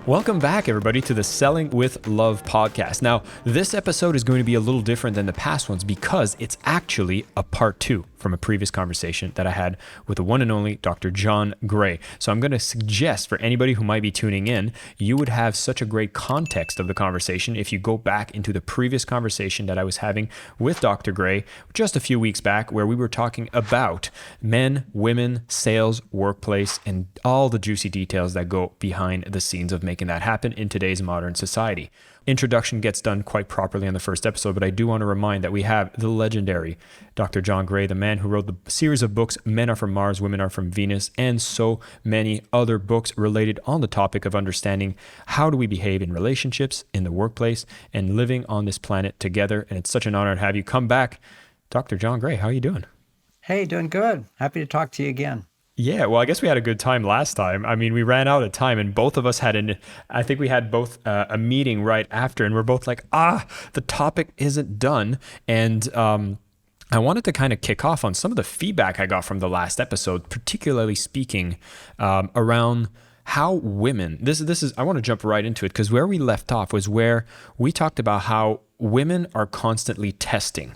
Welcome back, everybody, to the Selling with Love podcast. Now, this episode is going to be a little different than the past ones because it's actually a part two from a previous conversation that I had with the one and only Dr. John Gray. So I'm going to suggest for anybody who might be tuning in, you would have such a great context of the conversation if you go back into the previous conversation that I was having with Dr. Gray just a few weeks back, where we were talking about men, women, sales, workplace, and all the juicy details that go behind the scenes of making that happen in today's modern society. Introduction gets done quite properly in the first episode, but I do want to remind that we have the legendary Dr. John Gray, the man who wrote the series of books Men Are From Mars, Women Are From Venus, and so many other books related on the topic of understanding how do we behave in relationships, in the workplace, and living on this planet together. And it's such an honor to have you come back. Dr. John Gray, how are you doing? Hey, doing good. Happy to talk to you again. Yeah, well, I guess we had a good time last time. I mean, we ran out of time and both of us I think we had both a meeting right after, and we're both like, the topic isn't done. And I wanted to kind of kick off on some of the feedback I got from the last episode, particularly speaking around how women, this is, I want to jump right into it because where we left off was where we talked about how women are constantly testing.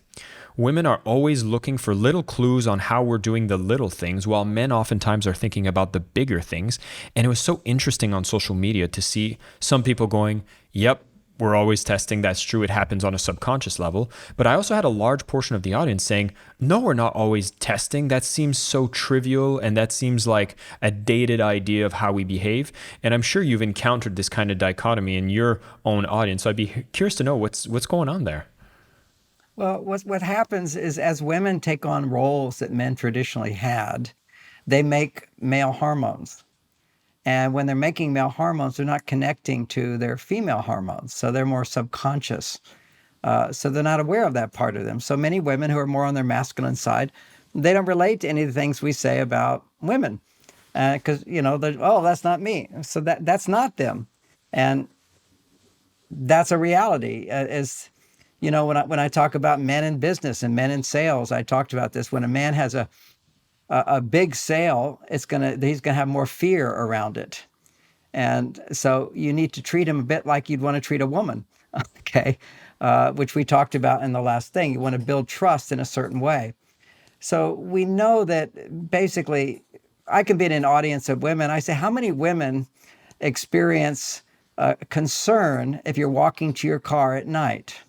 Women are always looking for little clues on how we're doing the little things, while men oftentimes are thinking about the bigger things. And it was so interesting on social media to see some people going, yep, we're always testing. That's true. It happens on a subconscious level. But I also had a large portion of the audience saying, no, we're not always testing. That seems so trivial. And that seems like a dated idea of how we behave. And I'm sure you've encountered this kind of dichotomy in your own audience. So I'd be curious to know what's going on there. Well, what happens is as women take on roles that men traditionally had, they make male hormones. And when they're making male hormones, they're not connecting to their female hormones. So they're more subconscious. So they're not aware of that part of them. So many women who are more on their masculine side, they don't relate to any of the things we say about women. Because, that's not me. So that's not them. And that's a reality. When I talk about men in business and men in sales, I talked about this. When a man has a big sale, he's gonna have more fear around it, and so you need to treat him a bit like you'd want to treat a woman, okay? Which we talked about in the last thing. You want to build trust in a certain way. So we know that basically, I can be in an audience of women. I say, how many women experience concern if you're walking to your car at night?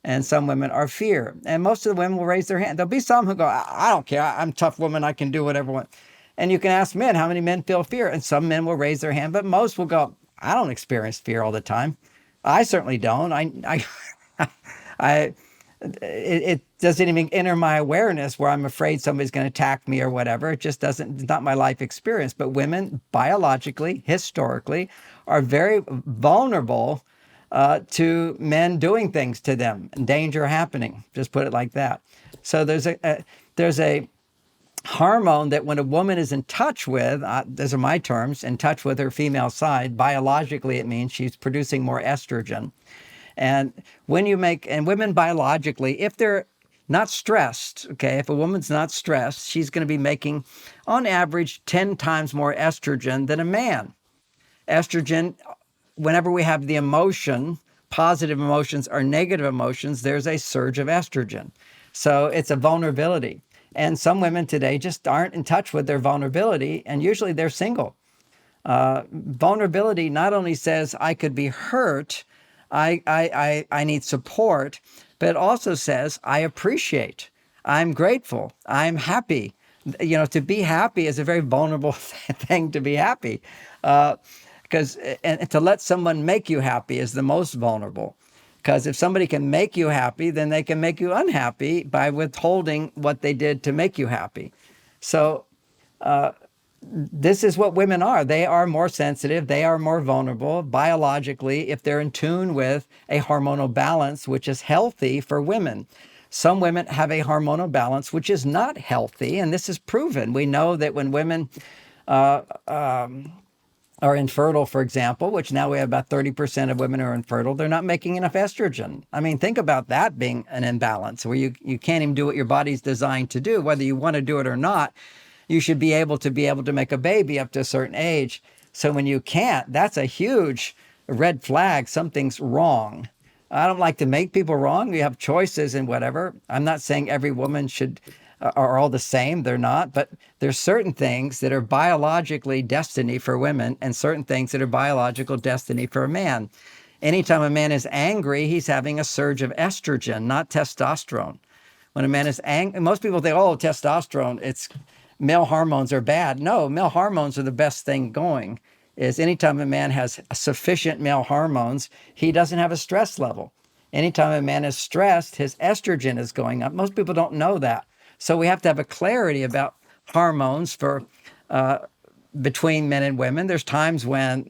And some women are fear. And most of the women will raise their hand. There'll be some who go, I don't care. I'm a tough woman. I can do whatever I want. And you can ask men, how many men feel fear? And some men will raise their hand, but most will go, I don't experience fear all the time. I certainly don't. It doesn't even enter my awareness where I'm afraid somebody's going to attack me or whatever. It just doesn't, it's not my life experience. But women, biologically, historically, are very vulnerable to men doing things to them, danger happening, just put it like that. So there's a hormone that when a woman is in touch with, those are my terms, in touch with her female side, biologically it means she's producing more estrogen. And women biologically, if they're not stressed, okay, if a woman's not stressed, she's going to be making, on average, 10 times more estrogen than a man. Estrogen, whenever we have the emotion, positive emotions or negative emotions, there's a surge of estrogen. So it's a vulnerability. And some women today just aren't in touch with their vulnerability, and usually they're single. Vulnerability not only says I could be hurt, I need support, but it also says I appreciate, I'm grateful, I'm happy. To be happy is a very vulnerable thing to be happy. Because to let someone make you happy is the most vulnerable. Because if somebody can make you happy, then they can make you unhappy by withholding what they did to make you happy. So this is what women are. They are more sensitive. They are more vulnerable biologically if they're in tune with a hormonal balance, which is healthy for women. Some women have a hormonal balance which is not healthy, and this is proven. We know that when women are infertile, for example, which now we have about 30% of women are infertile, they're not making enough estrogen. I mean, think about that being an imbalance where you can't even do what your body's designed to do. Whether you want to do it or not, you should be able to make a baby up to a certain age. So when you can't, that's a huge red flag. Something's wrong. I don't like to make people wrong. You have choices and whatever. I'm not saying every woman should are all the same. They're not, but there's certain things that are biologically destiny for women and certain things that are biological destiny for a man. Anytime a man is angry, he's having a surge of estrogen, not testosterone. When a man is angry, most people think, oh, testosterone, it's male hormones are bad. No, male hormones are the best thing going. Is anytime a man has sufficient male hormones, he doesn't have a stress level. Anytime a man is stressed, his estrogen is going up. Most people don't know that. So we have to have a clarity about hormones for between men and women. There's times when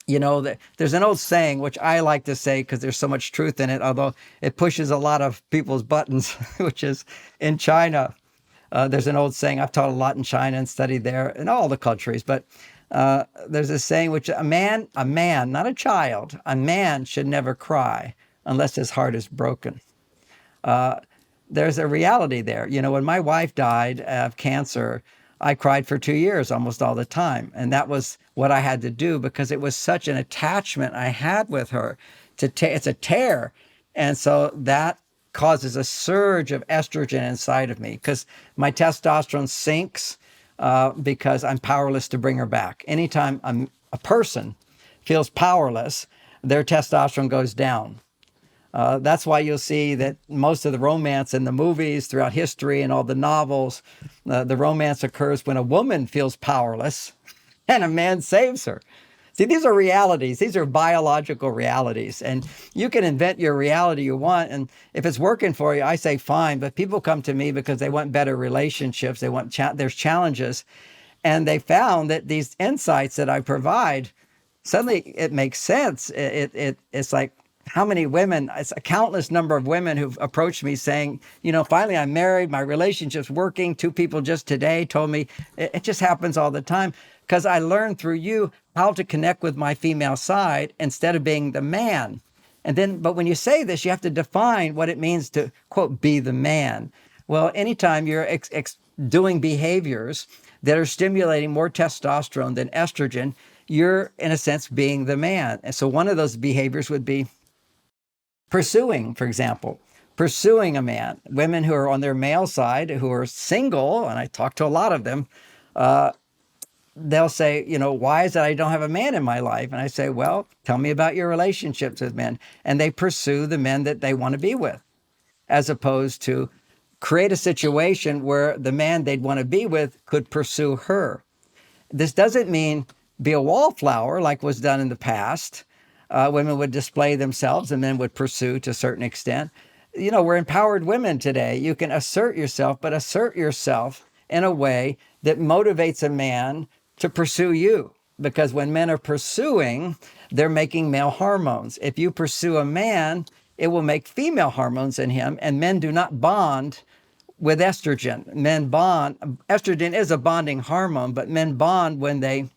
there's an old saying, which I like to say because there's so much truth in it, although it pushes a lot of people's buttons, which is in China. There's an old saying, I've taught a lot in China and studied there in all the countries, but there's a saying which a man, not a child, a man should never cry unless his heart is broken. There's a reality there. When my wife died of cancer, I cried for 2 years almost all the time. And that was what I had to do because it was such an attachment I had with her. It's a tear. And so that causes a surge of estrogen inside of me because my testosterone sinks because I'm powerless to bring her back. Anytime a person feels powerless, their testosterone goes down. That's why you'll see that most of the romance in the movies throughout history and all the novels, the romance occurs when a woman feels powerless and a man saves her. See, these are realities. These are biological realities. And you can invent your reality you want. And if it's working for you, I say fine. But people come to me because they want better relationships. They want there's challenges. And they found that these insights that I provide, suddenly it makes sense. It's like, how many women, it's a countless number of women who've approached me saying, finally I'm married, my relationship's working. 2 people just today told me it just happens all the time because I learned through you how to connect with my female side instead of being the man. But when you say this, you have to define what it means to, quote, be the man. Well, anytime you're doing behaviors that are stimulating more testosterone than estrogen, you're, in a sense, being the man. And so one of those behaviors would be pursuing, for example, pursuing a man. Women who are on their male side, who are single, and I talk to a lot of them, they'll say, why is it I don't have a man in my life? And I say, well, tell me about your relationships with men. And they pursue the men that they want to be with, as opposed to create a situation where the man they'd want to be with could pursue her. This doesn't mean be a wallflower like was done in the past. Women would display themselves and men would pursue to a certain extent. We're empowered women today. You can assert yourself, but assert yourself in a way that motivates a man to pursue you. Because when men are pursuing, they're making male hormones. If you pursue a man, it will make female hormones in him, and men do not bond with estrogen. Men bond, estrogen is a bonding hormone, but men bond when they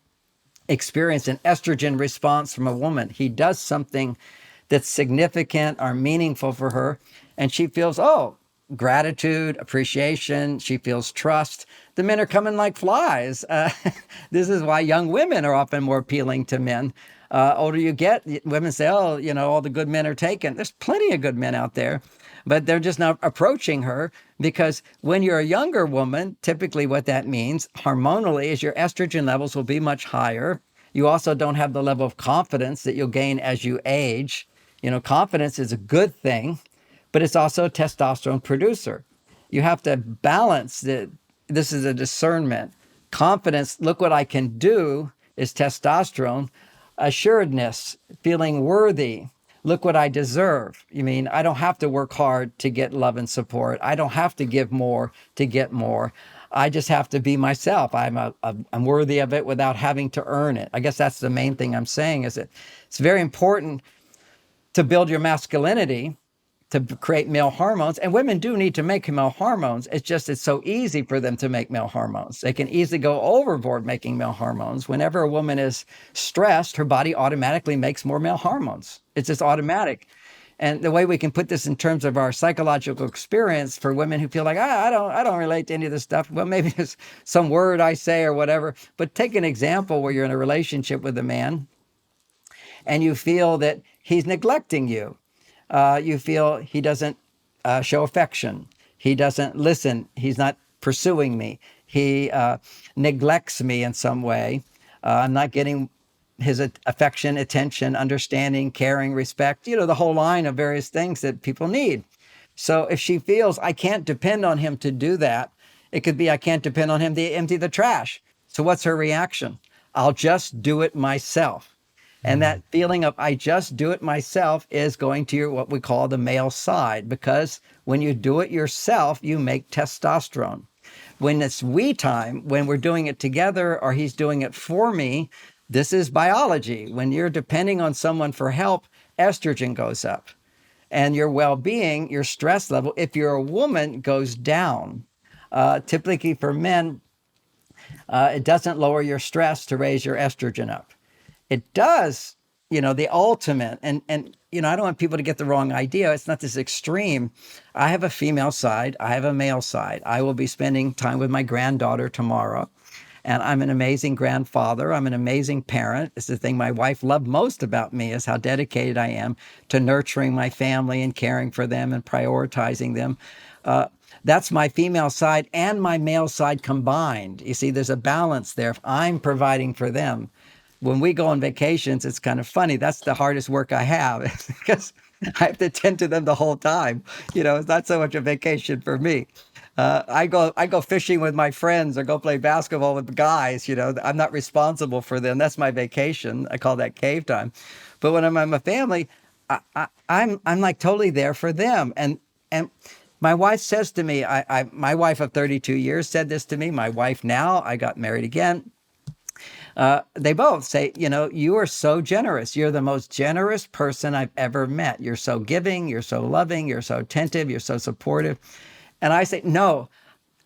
experience an estrogen response from a woman. He does something that's significant or meaningful for her, and she feels, gratitude, appreciation. She feels trust. The men are coming like flies. This is why young women are often more appealing to men. Older you get, women say, all the good men are taken. There's plenty of good men out there, but they're just not approaching her because when you're a younger woman, typically what that means hormonally is your estrogen levels will be much higher. You also don't have the level of confidence that you'll gain as you age. Confidence is a good thing, but it's also a testosterone producer. You have to balance it. This is a discernment. Confidence, look what I can do, is testosterone. Assuredness, feeling worthy, look what I deserve. I don't have to work hard to get love and support. I don't have to give more to get more. I just have to be myself. I'm worthy of it without having to earn it. I guess that's the main thing I'm saying is that it's very important to build your masculinity, to create male hormones. And women do need to make male hormones. It's so easy for them to make male hormones. They can easily go overboard making male hormones. Whenever a woman is stressed, her body automatically makes more male hormones. It's just automatic. And the way we can put this in terms of our psychological experience for women who feel like, I don't relate to any of this stuff. Well, maybe it's some word I say or whatever. But take an example where you're in a relationship with a man and you feel that he's neglecting you. You feel he doesn't show affection. He doesn't listen. He's not pursuing me. He neglects me in some way. I'm not getting his affection, attention, understanding, caring, respect, the whole line of various things that people need. So if she feels I can't depend on him to do that, it could be I can't depend on him to empty the trash. So what's her reaction? I'll just do it myself. And that feeling of I just do it myself is going to your what we call the male side, because when you do it yourself, you make testosterone. When it's we time, when we're doing it together or he's doing it for me, this is biology. When you're depending on someone for help, estrogen goes up. And your well-being, your stress level, if you're a woman, goes down. Typically for men, it doesn't lower your stress to raise your estrogen up. It does, the ultimate. And I don't want people to get the wrong idea. It's not this extreme. I have a female side. I have a male side. I will be spending time with my granddaughter tomorrow. And I'm an amazing grandfather. I'm an amazing parent. It's the thing my wife loved most about me is how dedicated I am to nurturing my family and caring for them and prioritizing them. That's my female side and my male side combined. You see, there's a balance there. If I'm providing for them, when we go on vacations, it's kind of funny. That's the hardest work I have because I have to tend to them the whole time. It's not so much a vacation for me. I go fishing with my friends or go play basketball with the guys. I'm not responsible for them. That's my vacation. I call that cave time. But when I'm with my family, I'm like totally there for them. And my wife says to me, my wife of 32 years said this to me. My wife now, I got married again. They both say, you are so generous. You're the most generous person I've ever met. You're so giving, you're so loving, you're so attentive, you're so supportive. And I say, no,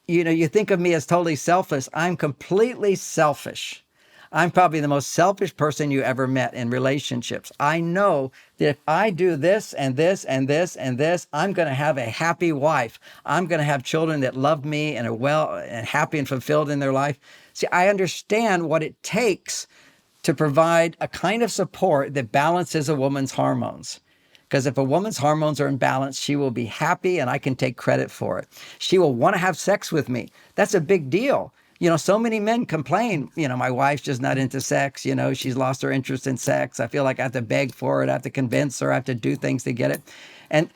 you think of me as totally selfless. I'm completely selfish. I'm probably the most selfish person you ever met in relationships. I know that if I do this and this and this and this, I'm going to have a happy wife. I'm going to have children that love me and are well and happy and fulfilled in their life. See, I understand what it takes to provide a kind of support that balances a woman's hormones. Because if a woman's hormones are in balance, she will be happy and I can take credit for it. She will want to have sex with me. That's a big deal. So many men complain, my wife's just not into sex. She's lost her interest in sex. I feel like I have to beg for it. I have to convince her. I have to do things to get it.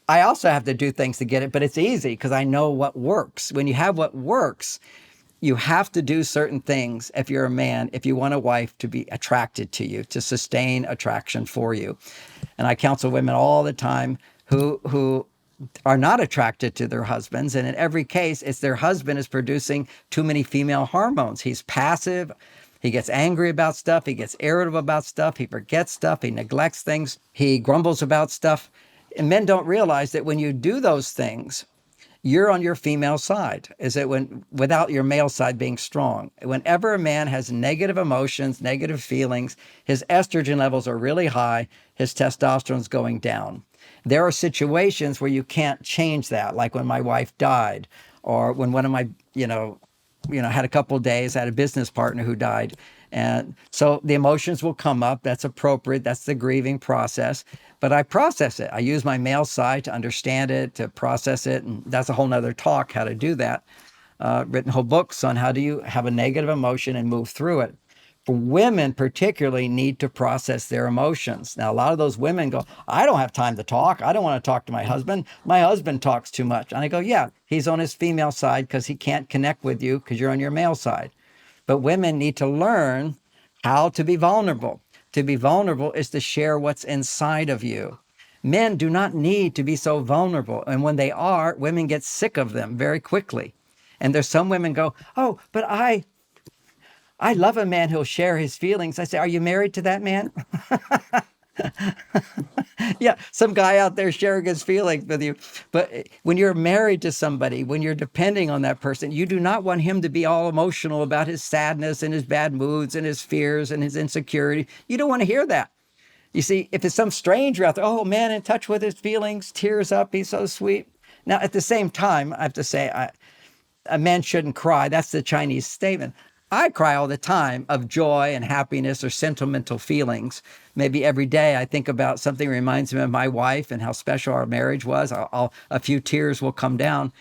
I also have to do things to get it, but it's easy because I know what works. When you have what works, you have to do certain things if you're a man, if you want a wife to be attracted to you, to sustain attraction for you. And I counsel women all the time who are not attracted to their husbands. And in every case, it's their husband is producing too many female hormones. He's passive. He gets angry about stuff. He gets irritable about stuff. He forgets stuff. He neglects things. He grumbles about stuff. And men don't realize that when you do those things, you're on your female side. Is it without your male side being strong? Whenever a man has negative emotions, negative feelings, his estrogen levels are really high, his testosterone's going down. There are situations where you can't change that, like when my wife died, or when one of my, had a couple of days, I had a business partner who died. And so the emotions will come up. That's appropriate. That's the grieving process. But I process it. I use my male side to understand it, to process it. And that's a whole nother talk, how to do that. Written whole books on how do you have a negative emotion and move through it. For women particularly need to process their emotions. Now, a lot of those women go, I don't have time to talk. I don't want to talk to my husband. My husband talks too much. And I go, yeah, he's on his female side because he can't connect with you because you're on your male side. But women need to learn how to be vulnerable. To be vulnerable is to share what's inside of you. Men do not need to be so vulnerable. And when they are, women get sick of them very quickly. And there's some women go, oh, but I love a man who'll share his feelings. I say, are you married to that man? Yeah, some guy out there sharing his feelings with you. But when you're married to somebody, when you're depending on that person, you do not want him to be all emotional about his sadness and his bad moods and his fears and his insecurity. You don't want to hear that. You see, if it's some stranger out there, oh, man, in touch with his feelings, tears up, he's so sweet. Now, at the same time, I have to say, a man shouldn't cry. That's the Chinese statement. I cry all the time of joy and happiness or sentimental feelings. Maybe every day I think about something that reminds me of my wife and how special our marriage was. A few tears will come down.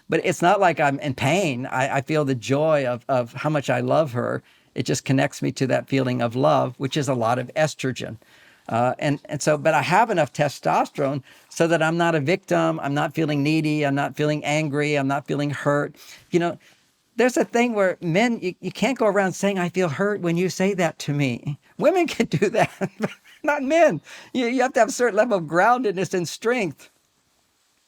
But it's not like I'm in pain. I feel the joy of how much I love her. It just connects me to that feeling of love, which is a lot of estrogen. And so, but I have enough testosterone so that I'm not a victim. I'm not feeling needy. I'm not feeling angry. I'm not feeling hurt. You know, there's a thing where men, you can't go around saying, I feel hurt when you say that to me. Women can do that, but not men. You have to have a certain level of groundedness and strength.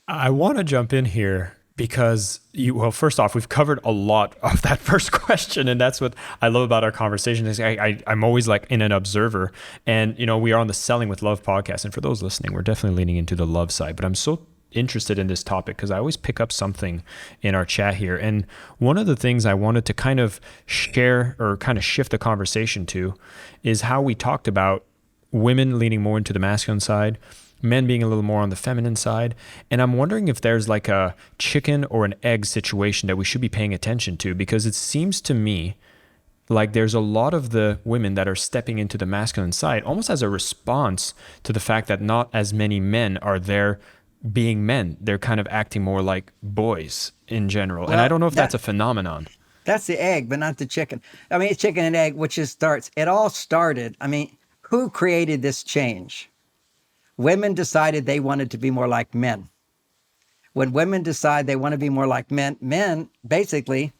I want to jump in here because well, first off, we've covered a lot of that first question, and that's what I love about our conversation is I'm always like in an observer, and we are on the Selling with Love podcast, and for those listening, we're definitely leaning into the love side, but I'm so interested in this topic because I always pick up something in our chat here, and one of the things I wanted to kind of share or kind of shift the conversation to is how we talked about women leaning more into the masculine side, men being a little more on the feminine side. And I'm wondering if there's like a chicken or an egg situation that we should be paying attention to, because it seems to me like there's a lot of the women that are stepping into the masculine side almost as a response to the fact that not as many men are there being men. They're kind of acting more like boys in general. And I Well, don't know if that's a phenomenon. that's the egg, but not the chicken. I mean, it's chicken and egg, which is starts. It all started. I mean, who created this change? Women decided they wanted to be more like men. When women decide they want to be more like men, men basically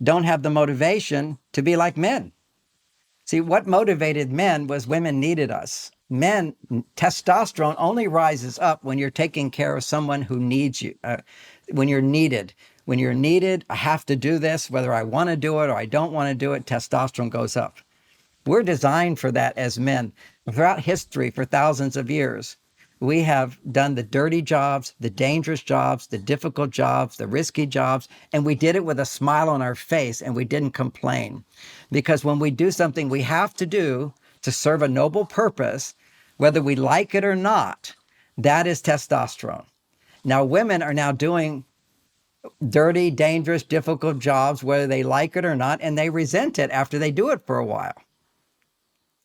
don't have the motivation to be like men. See, what motivated men was women needed us. Men, testosterone only rises up when you're taking care of someone who needs you, when you're needed. When you're needed, I have to do this, whether I want to do it or I don't want to do it, testosterone goes up. We're designed for that as men. Throughout history, for thousands of years, we have done the dirty jobs, the dangerous jobs, the difficult jobs, the risky jobs, and we did it with a smile on our face and we didn't complain. Because when we do something we have to do to serve a noble purpose, whether we like it or not, that is testosterone. Now, women are now doing dirty, dangerous, difficult jobs, whether they like it or not, and they resent it after they do it for a while.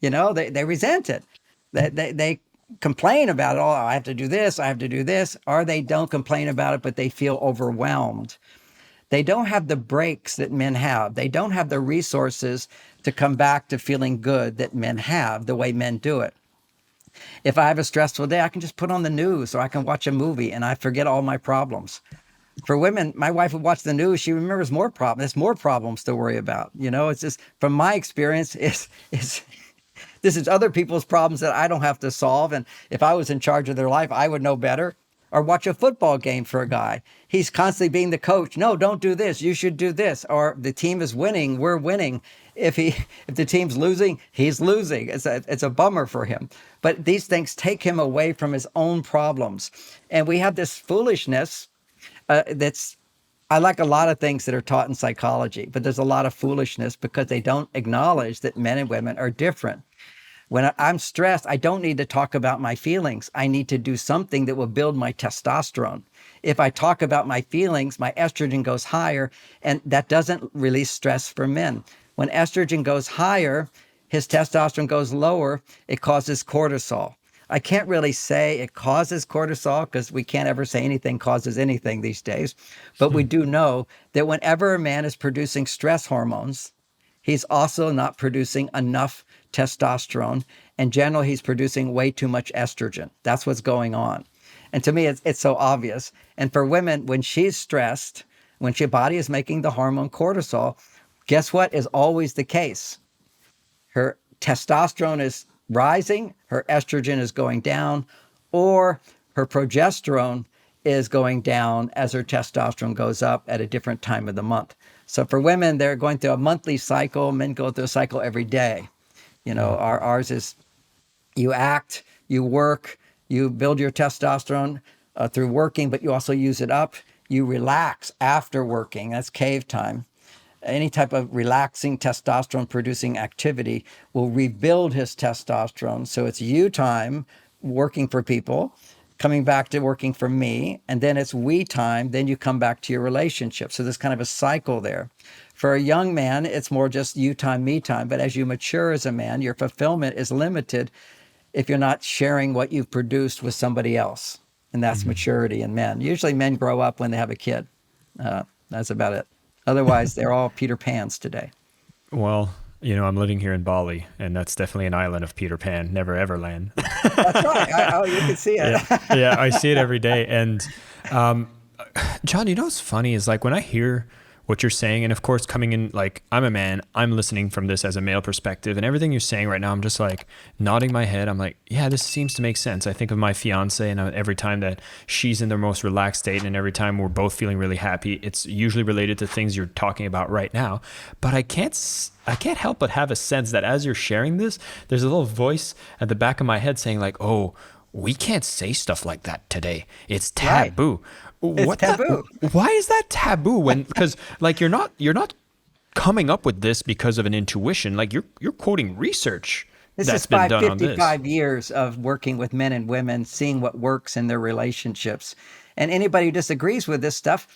They resent it. They complain about it. Oh, I have to do this. I have to do this. Or they don't complain about it, but they feel overwhelmed. They don't have the breaks that men have. They don't have the resources to come back to feeling good that men have the way men do it. If I have a stressful day, I can just put on the news or I can watch a movie and I forget all my problems. For women, my wife would watch the news. She remembers more problems. There's more problems to worry about. It's just from my experience, this is other people's problems that I don't have to solve. And if I was in charge of their life, I would know better. Or watch a football game for a guy. He's constantly being the coach. No, don't do this. You should do this. Or the team is winning. We're winning. If the team's losing, he's losing. It's a bummer for him. But these things take him away from his own problems. And we have this foolishness I like a lot of things that are taught in psychology, but there's a lot of foolishness because they don't acknowledge that men and women are different. When I'm stressed, I don't need to talk about my feelings. I need to do something that will build my testosterone. If I talk about my feelings, my estrogen goes higher, and that doesn't release stress for men. When estrogen goes higher, his testosterone goes lower, it causes cortisol. I can't really say it causes cortisol because we can't ever say anything causes anything these days. But we do know that whenever a man is producing stress hormones, he's also not producing enough testosterone. In general, he's producing way too much estrogen. That's what's going on. And to me, it's so obvious. And for women, when she's stressed, when your body is making the hormone cortisol, guess what is always the case? Her testosterone is rising, her estrogen is going down, or her progesterone is going down as her testosterone goes up at a different time of the month. So for women, they're going through a monthly cycle. Men go through a cycle every day. Ours is you act, you work, you build your testosterone through working, but you also use it up. You relax after working. That's cave time. any type of relaxing testosterone producing activity will rebuild his testosterone. So it's you time working for people, coming back to working for me, and then it's we time, then you come back to your relationship. So there's kind of a cycle there. For a young man, it's more just you time, me time. But as you mature as a man, your fulfillment is limited if you're not sharing what you've produced with somebody else. And that's maturity in men. Usually men grow up when they have a kid. That's about it. Otherwise, they're all Peter Pans today. Well, I'm living here in Bali, and that's definitely an island of Peter Pan, never ever land. That's right. Oh, you can see it. Yeah, yeah, I see it every day. And John, what's funny is like when I hear what you're saying, and of course, coming in, like, I'm a man, I'm listening from this as a male perspective, and everything you're saying right now, I'm just like nodding my head. I'm like, yeah, this seems to make sense. I think of my fiance, and every time that she's in the most relaxed state, and every time we're both feeling really happy, it's usually related to things you're talking about right now. But I can't help but have a sense that as you're sharing this, there's a little voice at the back of my head saying like, oh, we can't say stuff like that today. It's taboo. Right. It's taboo. Why is that taboo? Because like you're not coming up with this because of an intuition. Like you're quoting research that's been done on this. 55 years of working with men and women, seeing what works in their relationships. And anybody who disagrees with this stuff,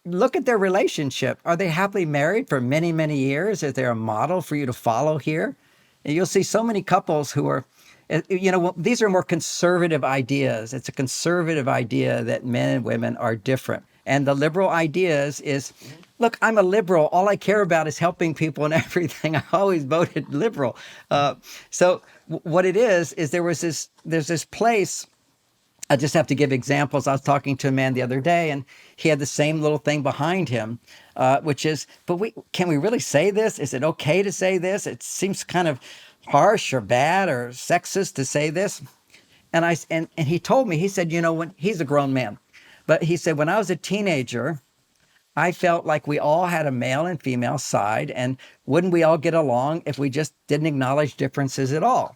look at their relationship. Are they happily married for many, many years? Is there a model for you to follow here? And you'll see so many couples who are, these are more conservative ideas. It's a conservative idea that men and women are different. And the liberal ideas is, look, I'm a liberal. All I care about is helping people and everything. I always voted liberal. So what it is there's this place. I just have to give examples. I was talking to a man the other day, and he had the same little thing behind him, which is, can we really say this? Is it okay to say this? It seems kind of harsh or bad or sexist to say this. And he told me, he said, when he's a grown man, but he said, when I was a teenager, I felt like we all had a male and female side, and wouldn't we all get along if we just didn't acknowledge differences at all?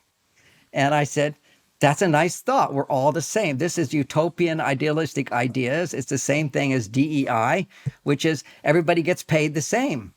And I said, that's a nice thought. We're all the same. This is utopian, idealistic ideas. It's the same thing as DEI, which is everybody gets paid the same.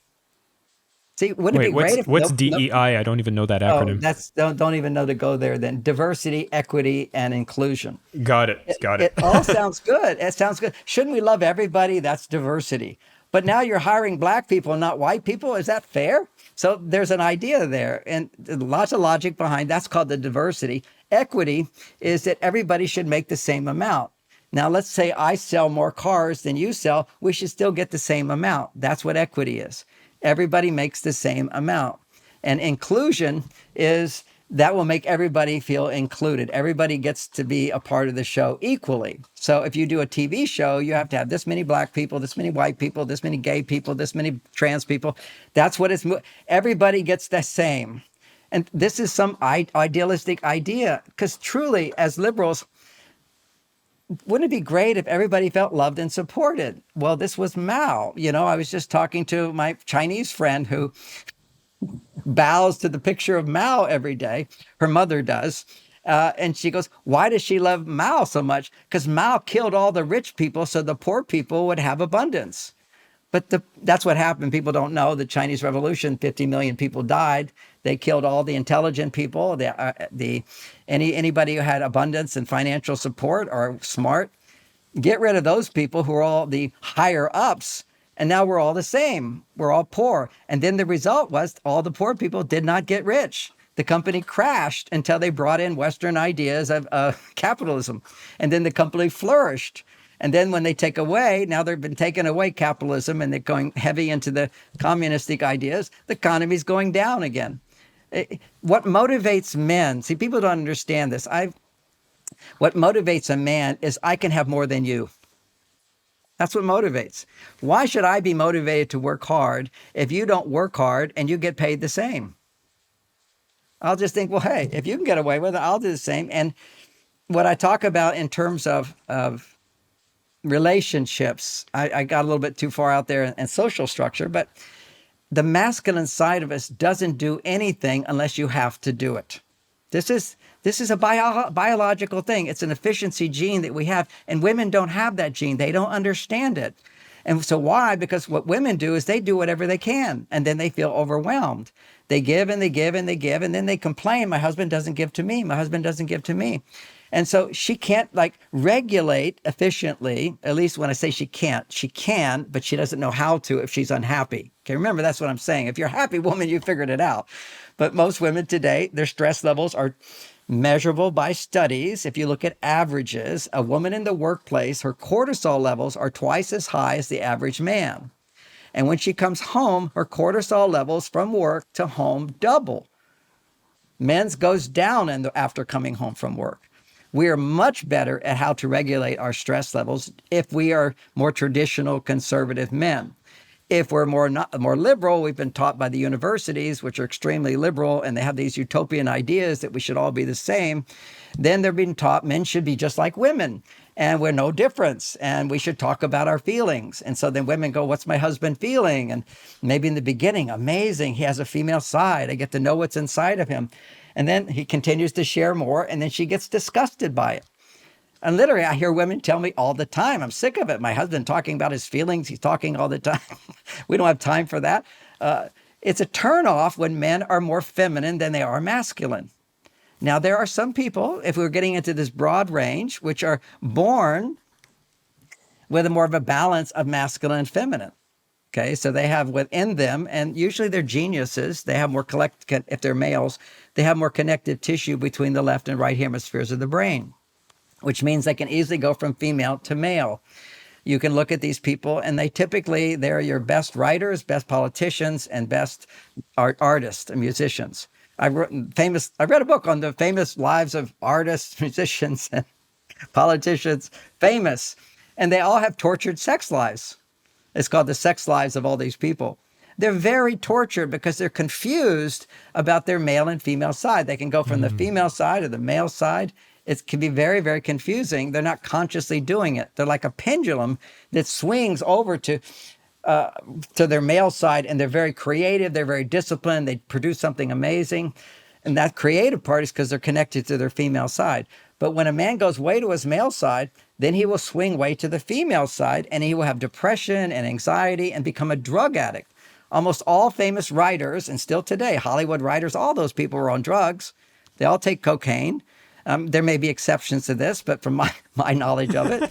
See, wouldn't it be great if what's DEI? I don't even know that acronym. Don't even know to go there then. Diversity, equity, and inclusion. Got it. It all sounds good. It sounds good. Shouldn't we love everybody? That's diversity. But now you're hiring black people and not white people. Is that fair? So there's an idea there, and lots of logic behind. That's called the diversity. Equity is that everybody should make the same amount. Now, let's say I sell more cars than you sell. We should still get the same amount. That's what equity is. Everybody makes the same amount. And inclusion is that will make everybody feel included. Everybody gets to be a part of the show equally. So if you do a TV show, you have to have this many black people, this many white people, this many gay people, this many trans people. That's what it's, everybody gets the same. And this is some idealistic idea, because truly, as liberals, wouldn't it be great if everybody felt loved and supported? Well, this was Mao. I was just talking to my Chinese friend who bows to the picture of Mao every day. Her mother does. And she goes, why does she love Mao so much? Because Mao killed all the rich people so the poor people would have abundance. But that's what happened. People don't know the Chinese Revolution, 50 million people died. They killed all the intelligent people, anybody who had abundance and financial support or smart. Get rid of those people who are all the higher ups, and now we're all the same. We're all poor. And then the result was all the poor people did not get rich. The company crashed until they brought in Western ideas of capitalism. And then the company flourished. And then when they take away, now they've been taking away capitalism and they're going heavy into the communistic ideas, the economy's going down again. What motivates men, see, people don't understand this. What motivates a man is I can have more than you. That's what motivates. Why should I be motivated to work hard if you don't work hard and you get paid the same? I'll just think, well, hey, if you can get away with it, I'll do the same. And what I talk about in terms of relationships, I got a little bit too far out there in social structure, but the masculine side of us doesn't do anything unless you have to do it. This is a biological thing. It's an efficiency gene that we have, and women don't have that gene. They don't understand it. And so why? Because what women do is they do whatever they can, and then they feel overwhelmed. They give and they give and they give, and then they complain, my husband doesn't give to me. My husband doesn't give to me. And so she can't like regulate efficiently. At least when I say she can't, she can, but she doesn't know how to if she's unhappy. Okay, remember, that's what I'm saying. If you're a happy woman, you figured it out. But most women today, their stress levels are measurable by studies. If you look at averages, a woman in the workplace, her cortisol levels are twice as high as the average man. And when she comes home, her cortisol levels from work to home double. Men's goes down after coming home from work. We are much better at how to regulate our stress levels if we are more traditional conservative men. If we're more liberal, we've been taught by the universities, which are extremely liberal, and they have these utopian ideas that we should all be the same. Then they're being taught men should be just like women, and we're no difference, and we should talk about our feelings. And so then women go, what's my husband feeling? And maybe in the beginning, amazing, he has a female side. I get to know what's inside of him. And then he continues to share more, and then she gets disgusted by it. And literally, I hear women tell me all the time, I'm sick of it. My husband talking about his feelings. He's talking all the time. We don't have time for that. It's a turnoff when men are more feminine than they are masculine. Now, there are some people, if we're getting into this broad range, which are born with more of a balance of masculine and feminine. Okay, so they have within them, and usually they're geniuses. They have more if they're males, they have more connective tissue between the left and right hemispheres of the brain, which means they can easily go from female to male. You can look at these people, and they're your best writers, best politicians, and best artists and musicians. I read a book on the famous lives of artists, musicians, and politicians, famous, and they all have tortured sex lives. It's called The Sex Lives of All These People. They're very tortured because they're confused about their male and female side. They can go from the female side or the male side. It can be very, very confusing. They're not consciously doing it. They're like a pendulum that swings over to their male side, and they're very creative. They're very disciplined. They produce something amazing. And that creative part is because they're connected to their female side. But when a man goes way to his male side, then he will swing way to the female side, and he will have depression and anxiety and become a drug addict. Almost all famous writers, and still today, Hollywood writers, all those people were on drugs. They all take cocaine. There may be exceptions to this, but from my knowledge of it,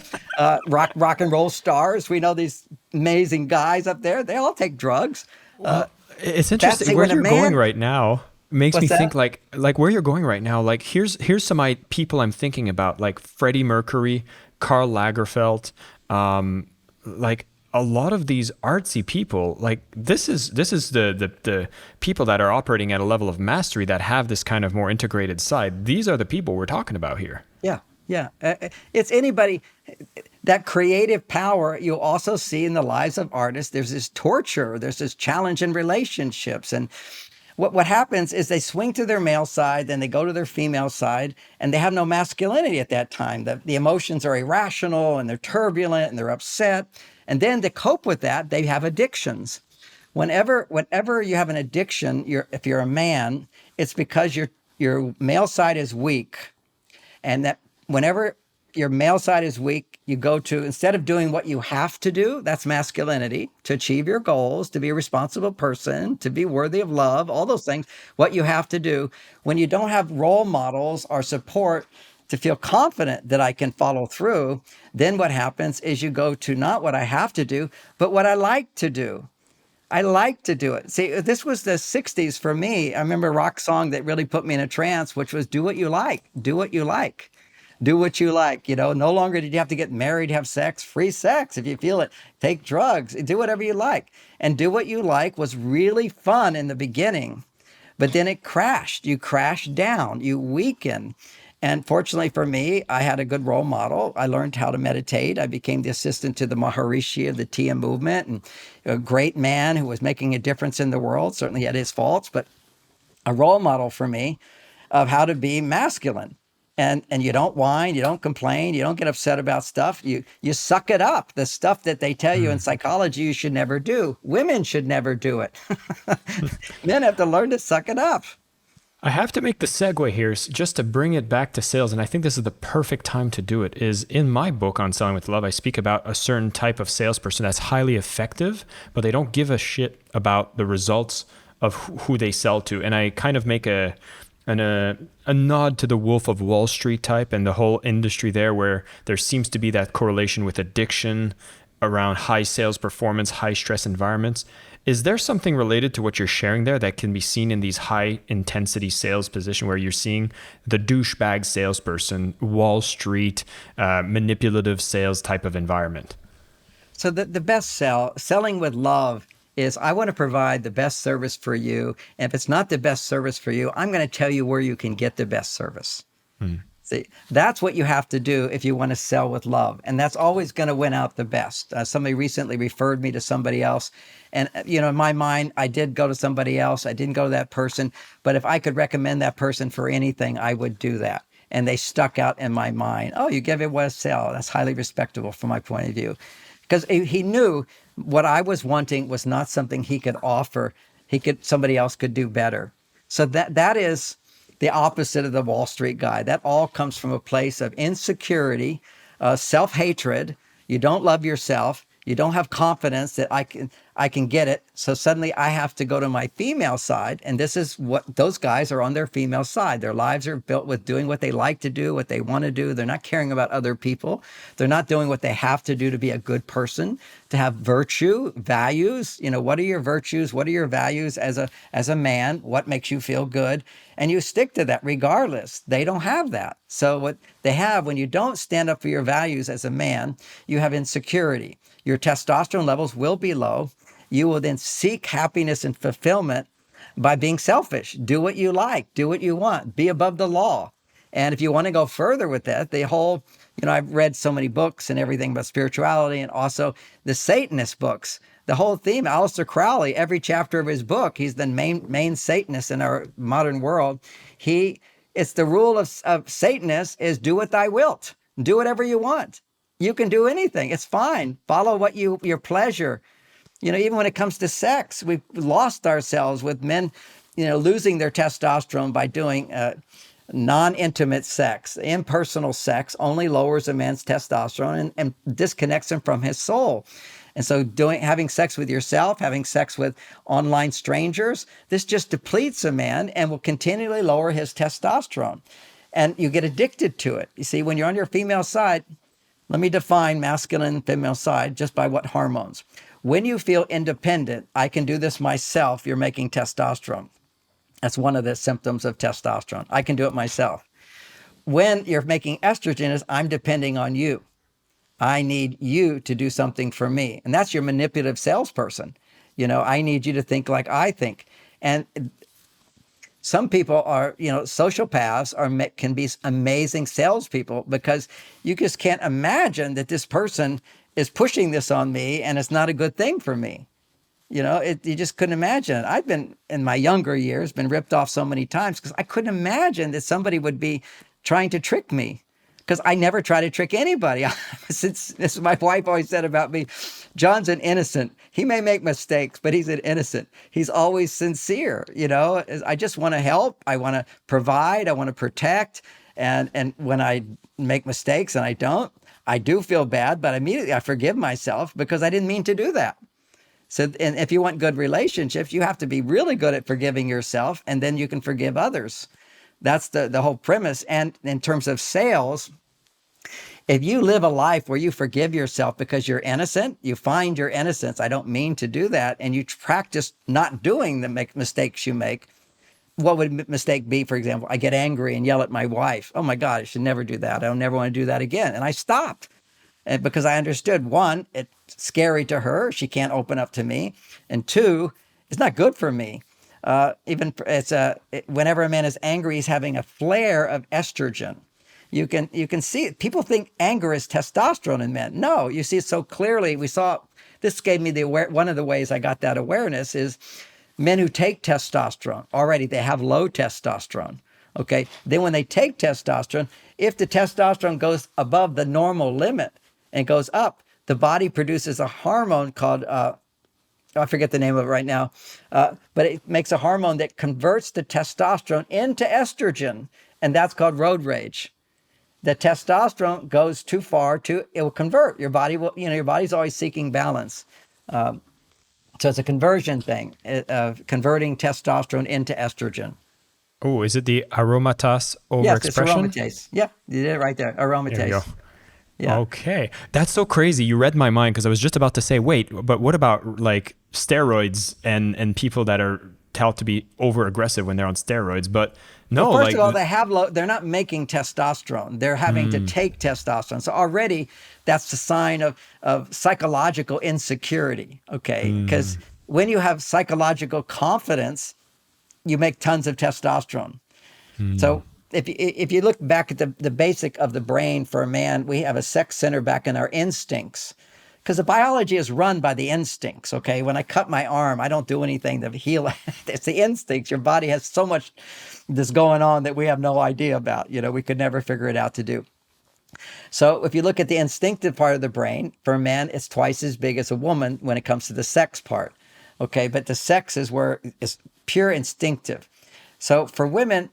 rock and roll stars, we know these amazing guys up there, they all take drugs. It's interesting where you're going right now. Makes me think like where you're going right now. Like here's some people I'm thinking about, like Freddie Mercury, Karl Lagerfeld, like a lot of these artsy people. Like this is the people that are operating at a level of mastery that have this kind of more integrated side. These are the people we're talking about here. Yeah. It's anybody. That creative power you'll also see in the lives of artists. There's this torture. There's this challenge in relationships, and what happens is they swing to their male side, then they go to their female side, and they have no masculinity at that time. The emotions are irrational, and they're turbulent, and they're upset. And then to cope with that, they have addictions. Whenever you have an addiction, if you're a man, it's because your male side is weak. And that whenever your male side is weak, you go to, instead of doing what you have to do, that's masculinity, to achieve your goals, to be a responsible person, to be worthy of love, all those things, what you have to do. When you don't have role models or support to feel confident that I can follow through, then what happens is you go to not what I have to do, but what I like to do. I like to do it. See, this was the 60s for me. I remember a rock song that really put me in a trance, which was do what you like, do what you like. Do what you like, no longer did you have to get married, have sex, free sex if you feel it, take drugs, do whatever you like. And do what you like was really fun in the beginning, but then it crashed. You crashed down, you weaken. And fortunately for me, I had a good role model. I learned how to meditate. I became the assistant to the Maharishi of the TM movement, and a great man who was making a difference in the world. Certainly had his faults, but a role model for me of how to be masculine. And you don't whine, you don't complain, you don't get upset about stuff. You suck it up. The stuff that they tell you in psychology you should never do. Women should never do it. Men have to learn to suck it up. I have to make the segue here just to bring it back to sales, and I think this is the perfect time to do it. Is in my book on Selling with Love, I speak about a certain type of salesperson that's highly effective, but they don't give a shit about the results of who they sell to. And I kind of make a nod to the Wolf of Wall Street type and the whole industry there, where there seems to be that correlation with addiction around high sales performance, high stress environments. Is there something related to what you're sharing there that can be seen in these high intensity sales position where you're seeing the douchebag salesperson, Wall Street, manipulative sales type of environment? So the best selling with love is I want to provide the best service for you. And if it's not the best service for you, I'm going to tell you where you can get the best service. See, that's what you have to do if you want to sell with love. And that's always going to win out the best. Somebody recently referred me to somebody else. And, in my mind, I did go to somebody else. I didn't go to that person. But if I could recommend that person for anything, I would do that. And they stuck out in my mind. Oh, you gave it what a sell. That's highly respectable from my point of view. Because he knew what I was wanting was not something he could offer. Somebody else could do better. So that is the opposite of the Wall Street guy. That all comes from a place of insecurity, self-hatred. You don't love yourself. You don't have confidence that I can get it. So suddenly I have to go to my female side. And this is what those guys are on their female side. Their lives are built with doing what they like to do, what they want to do. They're not caring about other people. They're not doing what they have to do to be a good person, to have virtue, values. What are your virtues? What are your values as a man? What makes you feel good? And you stick to that regardless. They don't have that. So what they have when you don't stand up for your values as a man, you have insecurity. Your testosterone levels will be low. You will then seek happiness and fulfillment by being selfish. Do what you like. Do what you want. Be above the law. And if you want to go further with that, the whole, I've read so many books and everything about spirituality and also the Satanist books. The whole theme, Aleister Crowley, every chapter of his book, he's the main Satanist in our modern world. It's the rule of Satanists is do what thy wilt. Do whatever you want. You can do anything. It's fine. Follow your pleasure. Even when it comes to sex, we've lost ourselves with men, losing their testosterone by doing non-intimate sex. Impersonal sex only lowers a man's testosterone and disconnects him from his soul. And so having sex with yourself, having sex with online strangers, this just depletes a man and will continually lower his testosterone. And you get addicted to it. You see, when you're on your female side, let me define masculine and female side just by what hormones. When you feel independent, I can do this myself, you're making testosterone. That's one of the symptoms of testosterone. I can do it myself. When you're making estrogen, is I'm depending on you. I need you to do something for me. And that's your manipulative salesperson. I need you to think like I think. And some people are, sociopaths can be amazing salespeople because you just can't imagine that this person is pushing this on me and it's not a good thing for me. You just couldn't imagine it. I've been, in my younger years, been ripped off so many times because I couldn't imagine that somebody would be trying to trick me. Because I never try to trick anybody. This my wife always said about me, John's an innocent. He may make mistakes, but he's an innocent. He's always sincere. I just want to help. I want to provide. I want to protect. And when I make mistakes and I do feel bad, but immediately I forgive myself because I didn't mean to do that. So, and if you want good relationships, you have to be really good at forgiving yourself, and then you can forgive others. That's the whole premise. And in terms of sales, if you live a life where you forgive yourself because you're innocent, you find your innocence, I don't mean to do that, and you practice not doing the mistakes you make, what would mistake be, for example? I get angry and yell at my wife. Oh my God, I should never do that. I don't never want to do that again. And I stopped because I understood, one, it's scary to her. She can't open up to me. And two, it's not good for me. Whenever a man is angry, he's having a flare of estrogen. You can see it. People think anger is testosterone in men. No, you see it so clearly. We saw this gave me one of the ways I got that awareness is men who take testosterone already, they have low testosterone. Okay. Then when they take testosterone, if the testosterone goes above the normal limit and goes up, the body produces a hormone called I forget the name of it right now, but it makes a hormone that converts the testosterone into estrogen, and that's called road rage. The testosterone goes too far, it will convert. Your body will, your body's always seeking balance. So it's a conversion thing, of converting testosterone into estrogen. Oh, is it the aromatase Yes, it's overexpression? aromatase. Yeah, you did it right there. There we go. Aromatase. Yeah. Okay. That's so crazy. You read my mind because I was just about to say, wait, but what about like steroids and people that are touted to be over aggressive when they're on steroids? But Well, no, first like, of all, they're not making testosterone. They're having to take testosterone. So already that's a sign of psychological insecurity. Okay. Because when you have psychological confidence, you make tons of testosterone. So if you look back at the basic of the brain for a man, we have a sex center back in our instincts. Because the biology is run by the instincts, okay? When I cut my arm, I don't do anything to heal it. It's the instincts. Your body has so much that's going on that we have no idea about. We could never figure it out to do. So if you look at the instinctive part of the brain, for a man, it's twice as big as a woman when it comes to the sex part, okay? But the sex is where it's pure instinctive. So for women,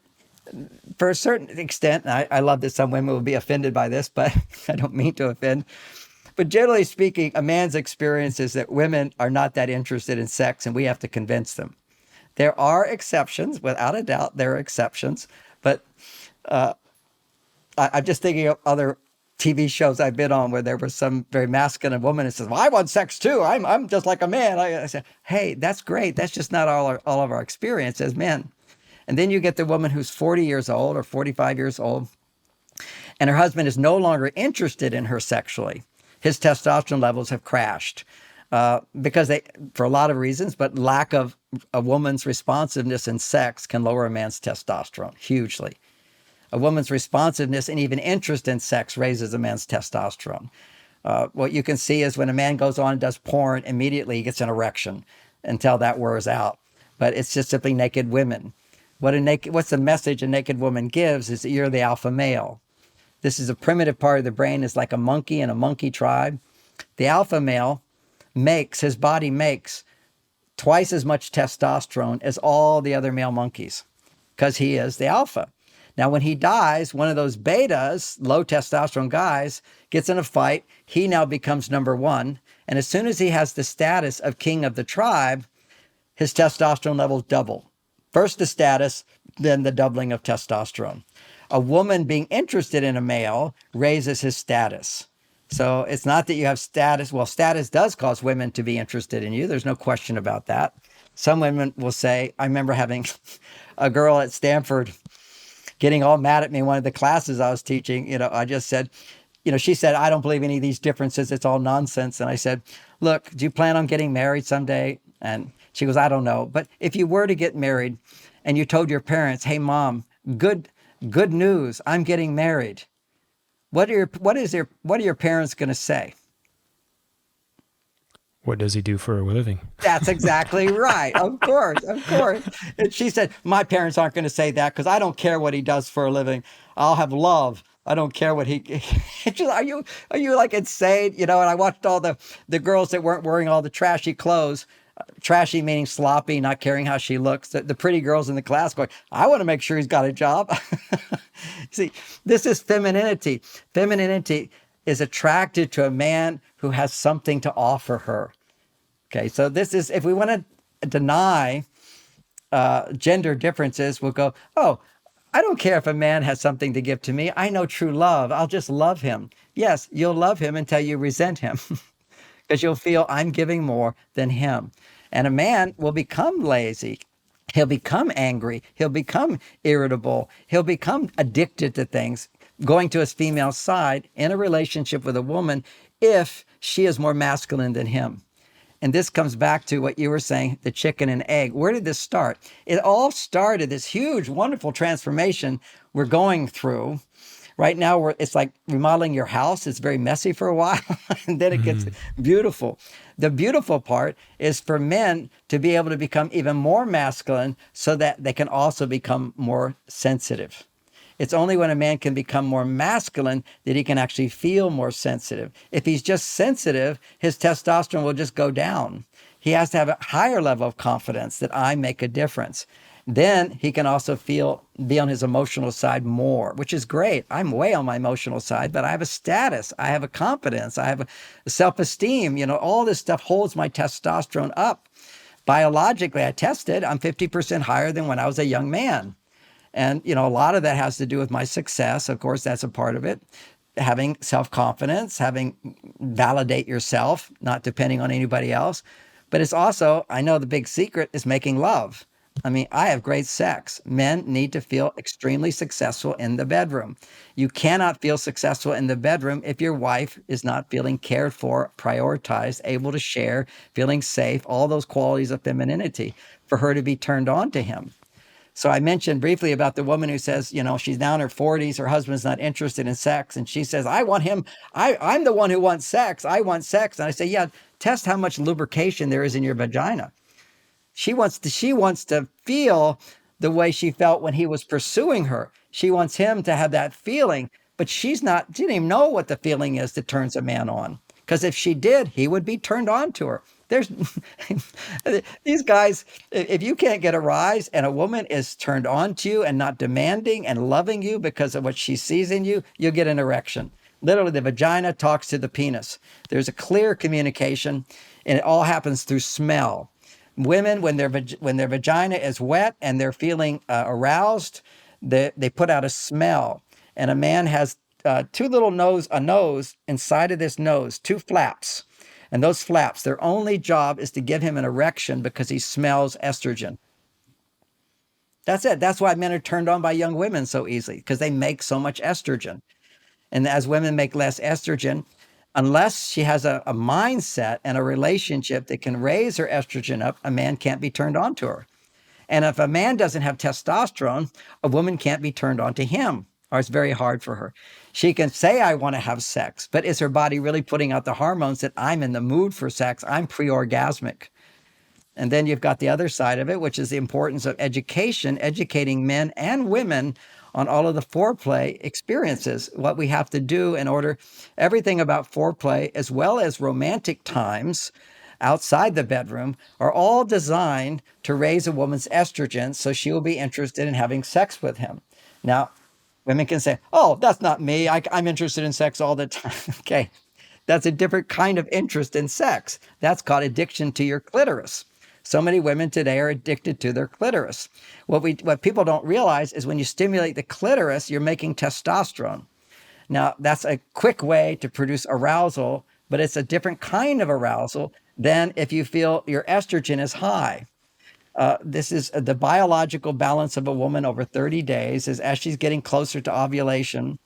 for a certain extent, and I love that some women will be offended by this, but I don't mean to offend. But generally speaking, a man's experience is that women are not that interested in sex, and we have to convince them. There are exceptions, without a doubt, there are exceptions. But I'm just thinking of other TV shows I've been on where there was some very masculine woman who says, "Well, I want sex too. I'm just like a man." I said, "Hey, that's great. That's just not all of our experience as men." And then you get the woman who's 40 years old or 45 years old, and her husband is no longer interested in her sexually. His testosterone levels have crashed because for a lot of reasons, but lack of a woman's responsiveness in sex can lower a man's testosterone hugely. A woman's responsiveness and even interest in sex raises a man's testosterone. What you can see is when a man goes on and does porn, immediately he gets an erection until that wears out. But it's just simply naked women. What's the message a naked woman gives is that you're the alpha male. This is a primitive part of the brain, is like a monkey in a monkey tribe. The alpha male his body makes twice as much testosterone as all the other male monkeys because he is the alpha. Now, when he dies, one of those betas, low testosterone guys, gets in a fight. He now becomes number one. And as soon as he has the status of king of the tribe, his testosterone levels double. First the status, then the doubling of testosterone. A woman being interested in a male raises his status. So it's not that you have status. Well, status does cause women to be interested in you. There's no question about that. Some women will say, I remember having a girl at Stanford getting all mad at me in one of the classes I was teaching. I just said, she said, I don't believe any of these differences. It's all nonsense. And I said, look, do you plan on getting married someday? And she goes, I don't know. But if you were to get married and you told your parents, hey, mom, good news, I'm getting married. What are your parents going to say? what does he do for a living? That's exactly right. Of course, of course. And she said, my parents aren't going to say that because I don't care what he does for a living. I'll have love. I don't care what he. Just, are you like insane? And I watched all the girls that weren't wearing all the trashy clothes. Trashy meaning sloppy, not caring how she looks. The pretty girls in the class going, I want to make sure he's got a job. See, this is femininity. Femininity is attracted to a man who has something to offer her. Okay, so this is, if we want to deny gender differences, we'll go, oh, I don't care if a man has something to give to me. I know true love. I'll just love him. Yes, you'll love him until you resent him because you'll feel I'm giving more than him. And a man will become lazy. He'll become angry. He'll become irritable. He'll become addicted to things, going to his female side in a relationship with a woman if she is more masculine than him. And this comes back to what you were saying, the chicken and egg. Where did this start? It all started, this huge, wonderful transformation we're going through. Right now, it's like remodeling your house. It's very messy for a while, and then it gets beautiful. The beautiful part is for men to be able to become even more masculine so that they can also become more sensitive. It's only when a man can become more masculine that he can actually feel more sensitive. If he's just sensitive, his testosterone will just go down. He has to have a higher level of confidence that I make a difference. Then he can also be on his emotional side more, which is great. I'm way on my emotional side, but I have a status, I have a confidence, I have a self-esteem. All this stuff holds my testosterone up. Biologically, I tested, I'm 50% higher than when I was a young man. And, a lot of that has to do with my success. Of course, that's a part of it. Having self-confidence, having validate yourself, not depending on anybody else. But it's also, I know the big secret is making love. I mean, I have great sex. Men need to feel extremely successful in the bedroom. You cannot feel successful in the bedroom if your wife is not feeling cared for, prioritized, able to share, feeling safe, all those qualities of femininity for her to be turned on to him. So I mentioned briefly about the woman who says, she's now in her 40s, her husband's not interested in sex, and she says, I want him, I'm the one who wants sex. I want sex. And I say, yeah, test how much lubrication there is in your vagina. She wants to feel the way she felt when he was pursuing her. She wants him to have that feeling, but she didn't even know what the feeling is that turns a man on. Because if she did, he would be turned on to her. There's these guys, if you can't get a rise and a woman is turned on to you and not demanding and loving you because of what she sees in you, you'll get an erection. Literally, the vagina talks to the penis. There's a clear communication, and it all happens through smell. Women, when their vagina is wet and they're feeling aroused, they put out a smell. And a man has a nose inside of this nose, two flaps. And those flaps, their only job is to give him an erection because he smells estrogen. That's it. That's why men are turned on by young women so easily, because they make so much estrogen. And as women make less estrogen, unless she has a mindset and a relationship that can raise her estrogen up, a man can't be turned on to her. And if a man doesn't have testosterone, a woman can't be turned on to him, or it's very hard for her. She can say, I want to have sex, but is her body really putting out the hormones that I'm in the mood for sex? I'm pre-orgasmic. And then you've got the other side of it, which is the importance of education, educating men and women on all of the foreplay experiences, what we have to do in order, everything about foreplay, as well as romantic times outside the bedroom, are all designed to raise a woman's estrogen so she will be interested in having sex with him. Now, women can say, oh, that's not me. I'm interested in sex all the time. Okay. That's a different kind of interest in sex. That's called addiction to your clitoris. So many women today are addicted to their clitoris. What people don't realize is when you stimulate the clitoris, you're making testosterone. Now, that's a quick way to produce arousal, but it's a different kind of arousal than if you feel your estrogen is high. This is the biological balance of a woman over 30 days is as she's getting closer to ovulation,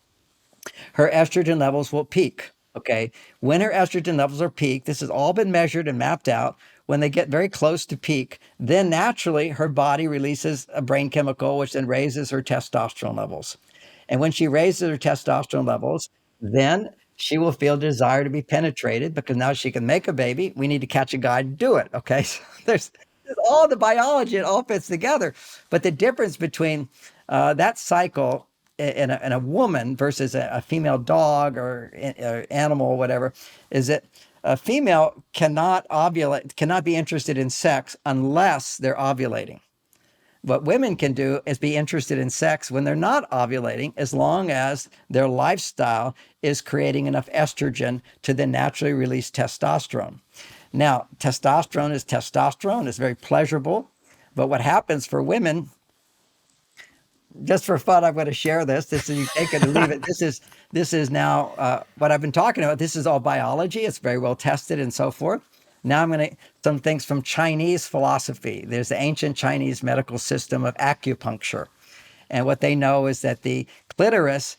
her estrogen levels will peak. Okay. When her estrogen levels are peak, this has all been measured and mapped out. When they get very close to peak, then naturally her body releases a brain chemical, which then raises her testosterone levels. And when she raises her testosterone levels, then she will feel desire to be penetrated because now she can make a baby. We need to catch a guy to do it. Okay. So there's all the biology, it all fits together. But the difference between that cycle in a woman versus a female dog or animal or whatever is that a female cannot ovulate, cannot be interested in sex unless they're ovulating. What women can do is be interested in sex when they're not ovulating, as long as their lifestyle is creating enough estrogen to then naturally release testosterone. Now, testosterone is testosterone. It's very pleasurable. But what happens for women, just for fun, I'm going to share this. This is, you take it or leave it. This is now what I've been talking about. This is all biology. It's very well tested and so forth. Now I'm going to some things from Chinese philosophy. There's the ancient Chinese medical system of acupuncture. And what they know is that the clitoris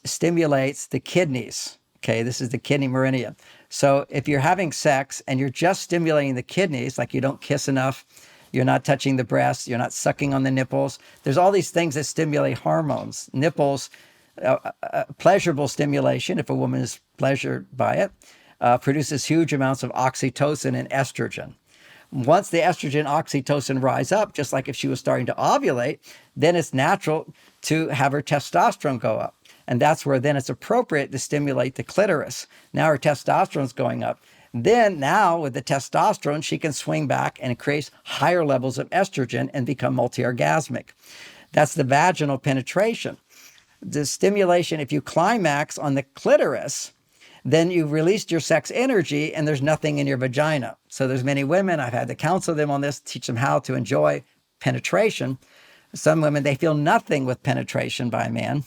stimulates the kidneys. Okay, this is the kidney meridian. So if you're having sex and you're just stimulating the kidneys, like you don't kiss enough, you're not touching the breasts, you're not sucking on the nipples, there's all these things that stimulate hormones. Nipples, pleasurable stimulation, if a woman is pleasured by it, produces huge amounts of oxytocin and estrogen. Once the estrogen, oxytocin rise up, just like if she was starting to ovulate, then it's natural to have her testosterone go up. And that's where then it's appropriate to stimulate the clitoris. Now her testosterone's going up. Then now with the testosterone, she can swing back and increase higher levels of estrogen and become multi-orgasmic. That's the vaginal penetration. The stimulation, if you climax on the clitoris, then you've released your sex energy and there's nothing in your vagina. So there's many women, I've had to counsel them on this, teach them how to enjoy penetration. Some women, they feel nothing with penetration by a man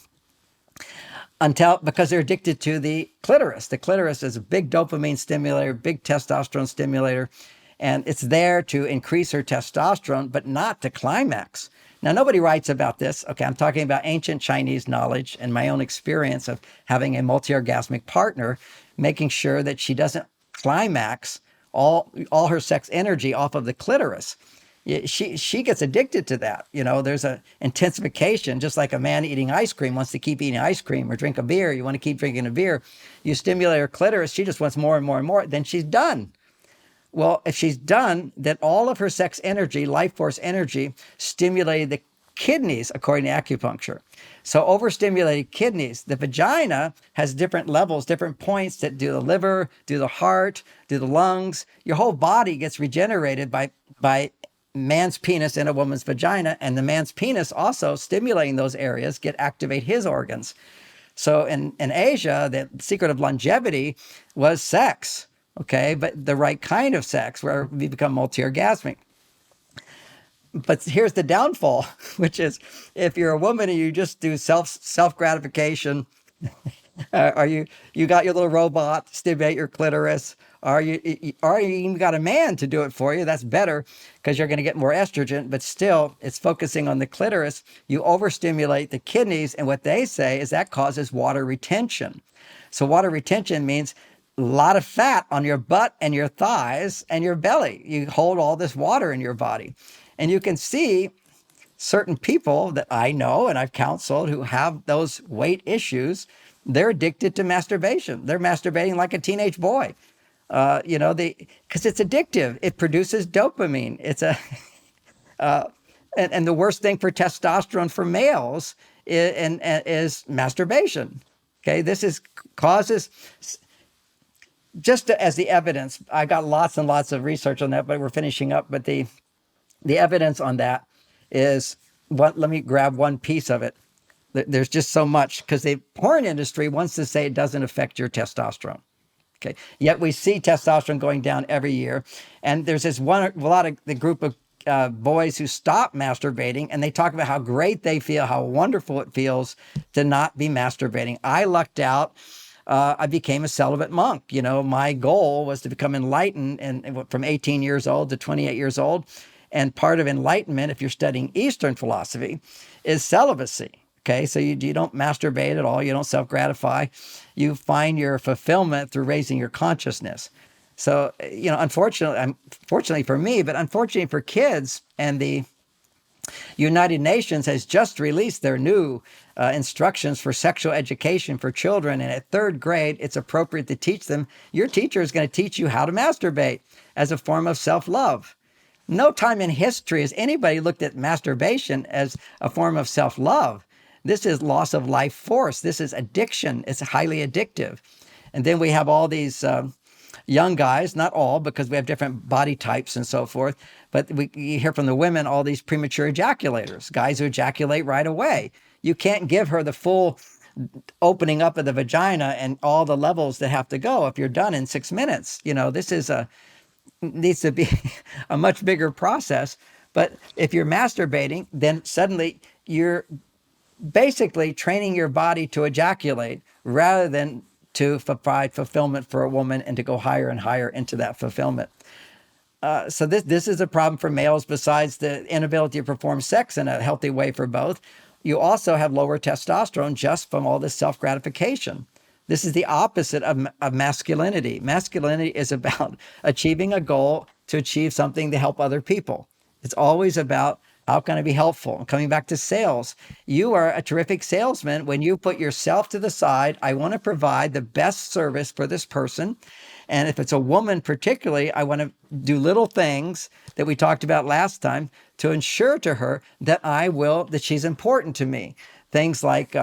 because they're addicted to the clitoris. The clitoris is a big dopamine stimulator, big testosterone stimulator, and it's there to increase her testosterone, but not to climax. Now, nobody writes about this. Okay, I'm talking about ancient Chinese knowledge and my own experience of having a multi-orgasmic partner, making sure that she doesn't climax all her sex energy off of the clitoris. She gets addicted to that. There's a intensification, just like a man eating ice cream wants to keep eating ice cream or drink a beer. You want to keep drinking a beer. You stimulate her clitoris. She just wants more and more and more. Then she's done. Well, if she's done, then all of her sex energy, life force energy, stimulated the kidneys, according to acupuncture. So overstimulated kidneys, the vagina has different levels, different points that do the liver, do the heart, do the lungs. Your whole body gets regenerated by man's penis in a woman's vagina, and the man's penis also stimulating those areas activate his organs. So in Asia, the secret of longevity was sex, okay, but the right kind of sex where we become multi-orgasmic. But here's the downfall, which is if you're a woman and you just do self gratification, or you got your little robot to stimulate your clitoris, or you even got a man to do it for you. That's better because you're going to get more estrogen, but still it's focusing on the clitoris. You overstimulate the kidneys, and what they say is that causes water retention. So water retention means a lot of fat on your butt and your thighs and your belly. You hold all this water in your body. And you can see certain people that I know and I've counseled who have those weight issues, they're addicted to masturbation. They're masturbating like a teenage boy. Because it's addictive. It produces dopamine. And the worst thing for testosterone for males is masturbation. Okay, causes, as the evidence. I got lots and lots of research on that, but we're finishing up. But the evidence on that is let me grab one piece of it. There's just so much because the porn industry wants to say it doesn't affect your testosterone. Okay. Yet we see testosterone going down every year. And there's a lot of the group of boys who stop masturbating and they talk about how great they feel, how wonderful it feels to not be masturbating. I lucked out. I became a celibate monk. My goal was to become enlightened and from 18 years old to 28 years old. And part of enlightenment, if you're studying Eastern philosophy, is celibacy. Okay, so you don't masturbate at all. You don't self-gratify. You find your fulfillment through raising your consciousness. So, unfortunately for me, but unfortunately for kids, and the United Nations has just released their new instructions for sexual education for children. And at third grade, it's appropriate to teach them. Your teacher is going to teach you how to masturbate as a form of self-love. No time in history has anybody looked at masturbation as a form of self-love. This is loss of life force. This is addiction. It's highly addictive. And then we have all these young guys, not all, because we have different body types and so forth, but you hear from the women all these premature ejaculators, guys who ejaculate right away. You can't give her the full opening up of the vagina and all the levels that have to go if you're done in 6 minutes. This needs to be a much bigger process. But if you're masturbating, then suddenly you're basically training your body to ejaculate rather than to provide fulfillment for a woman and to go higher and higher into that fulfillment. So this is a problem for males besides the inability to perform sex in a healthy way for both. You also have lower testosterone just from all this self-gratification. This is the opposite of masculinity. Masculinity is about achieving a goal to achieve something to help other people. It's always about how can I be helpful? Coming back to sales, you are a terrific salesman when you put yourself to the side. I want to provide the best service for this person. And if it's a woman particularly, I want to do little things that we talked about last time to ensure to her that she's important to me. Things like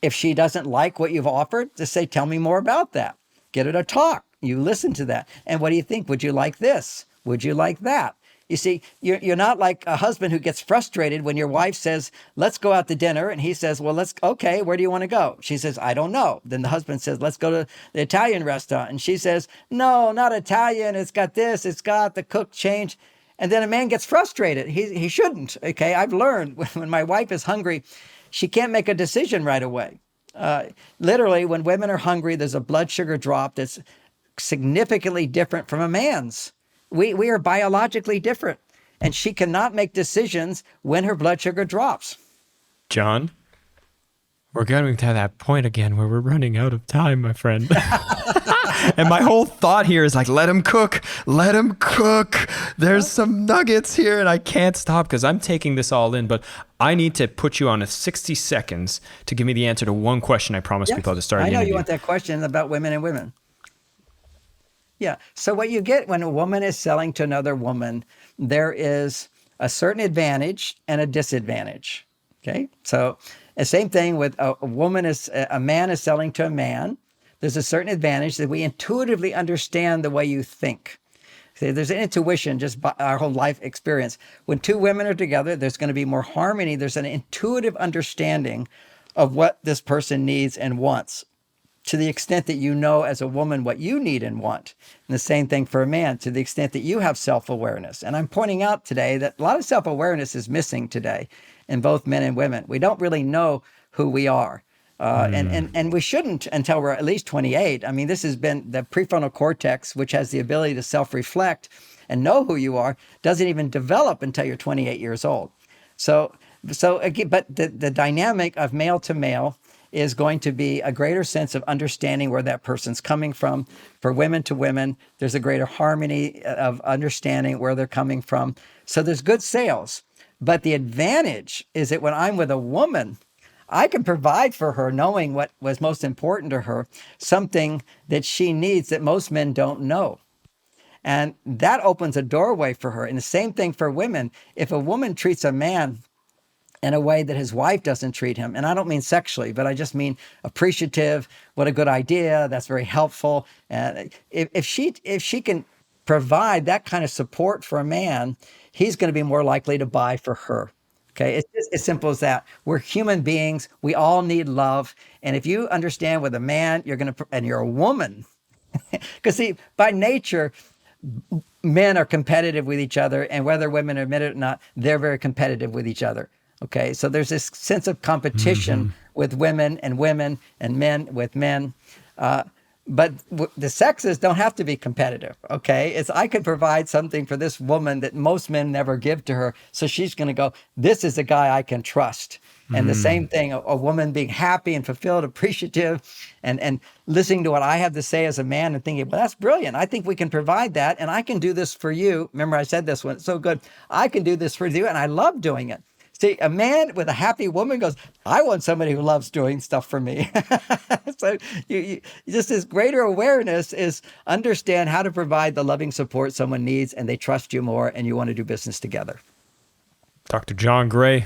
if she doesn't like what you've offered, just say, tell me more about that. Get her to talk. You listen to that. And what do you think? Would you like this? Would you like that? You see, you're not like a husband who gets frustrated when your wife says, let's go out to dinner. And he says, well, okay, where do you want to go? She says, I don't know. Then the husband says, let's go to the Italian restaurant. And she says, no, not Italian. It's got this, it's got the cook change. And then a man gets frustrated. He shouldn't. Okay. I've learned when my wife is hungry, she can't make a decision right away. Literally, when women are hungry, there's a blood sugar drop that's significantly different from a man's. We are biologically different, and she cannot make decisions when her blood sugar drops. John, we're getting to that point again where we're running out of time, my friend. And my whole thought here is like, let him cook. Let him cook. There's some nuggets here, and I can't stop because I'm taking this all in. But I need to put you on a 60 seconds to give me the answer to one question I promised people at the start of the interview. I know you want that question about women and women. Yeah. So what you get when a woman is selling to another woman, there is a certain advantage and a disadvantage. Okay. So the same thing with a man is selling to a man. There's a certain advantage that we intuitively understand the way you think. See, there's an intuition just by our whole life experience. When two women are together, there's going to be more harmony. There's an intuitive understanding of what this person needs and wants, to the extent that you know as a woman what you need and want. And the same thing for a man, to the extent that you have self-awareness. And I'm pointing out today that a lot of self-awareness is missing today in both men and women. We don't really know who we are. And we shouldn't until we're at least 28. I mean, this has been the prefrontal cortex, which has the ability to self-reflect and know who you are, doesn't even develop until you're 28 years old. So again, but the dynamic of male to male is going to be a greater sense of understanding where that person's coming from. For women to women, there's a greater harmony of understanding where they're coming from. So there's good sales. But the advantage is that when I'm with a woman, I can provide for her, knowing what was most important to her, something that she needs that most men don't know. And that opens a doorway for her. And the same thing for women. If a woman treats a man in a way that his wife doesn't treat him, and I don't mean sexually, but I just mean appreciative, what a good idea, that's very helpful. And if she can provide that kind of support for a man, he's going to be more likely to buy for her. Okay, it's just as simple as that. We're human beings. We all need love. And if you understand with a man, and you're a woman, because see, by nature, men are competitive with each other, and whether women admit it or not, they're very competitive with each other. Okay, so there's this sense of competition with women and men with men. But the sexes don't have to be competitive, okay? I could provide something for this woman that most men never give to her, so she's going to go, this is a guy I can trust. And the same thing, a woman being happy and fulfilled, appreciative, and listening to what I have to say as a man and thinking, well, that's brilliant. I think we can provide that, and I can do this for you. Remember, I said this one, it's so good. I can do this for you, and I love doing it. See, a man with a happy woman goes, I want somebody who loves doing stuff for me. So you just this greater awareness is understand how to provide the loving support someone needs, and they trust you more, and you want to do business together. Dr. John Gray,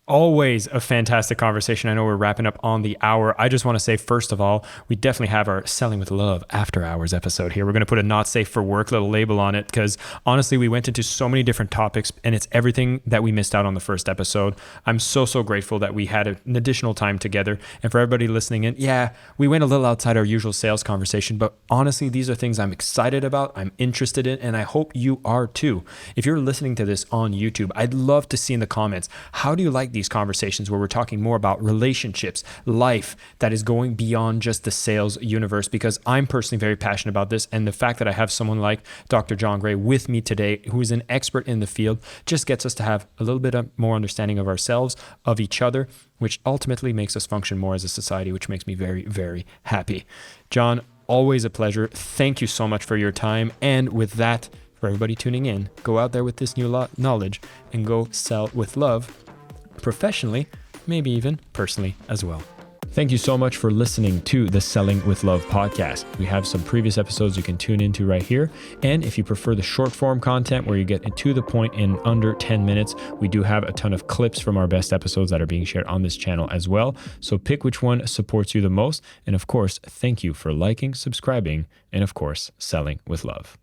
always a fantastic conversation. I know we're wrapping up on the hour. I just want to say, first of all, we definitely have our Selling with Love After Hours episode here. We're going to put a not safe for work little label on it because honestly, we went into so many different topics and it's everything that we missed out on the first episode. I'm so grateful that we had an additional time together. And for everybody listening in, yeah, we went a little outside our usual sales conversation, but honestly, these are things I'm excited about, I'm interested in, and I hope you are too. If you're listening to this on YouTube, I'd love to see in the comments, how do you like these conversations where we're talking more about relationships, life that is going beyond just the sales universe? Because I'm personally very passionate about this, and the fact that I have someone like Dr. John Gray with me today, who is an expert in the field, just gets us to have a little bit more understanding of ourselves, of each other, which ultimately makes us function more as a society, which makes me very, very happy. John, always a pleasure. Thank you so much for your time. And with that, for everybody tuning in, go out there with this new knowledge and go sell with love, professionally, maybe even personally as well. Thank you so much for listening to the Selling with Love podcast. We have some previous episodes you can tune into right here. And if you prefer the short form content where you get to the point in under 10 minutes, we do have a ton of clips from our best episodes that are being shared on this channel as well. So pick which one supports you the most. And of course, thank you for liking, subscribing, and of course, selling with love.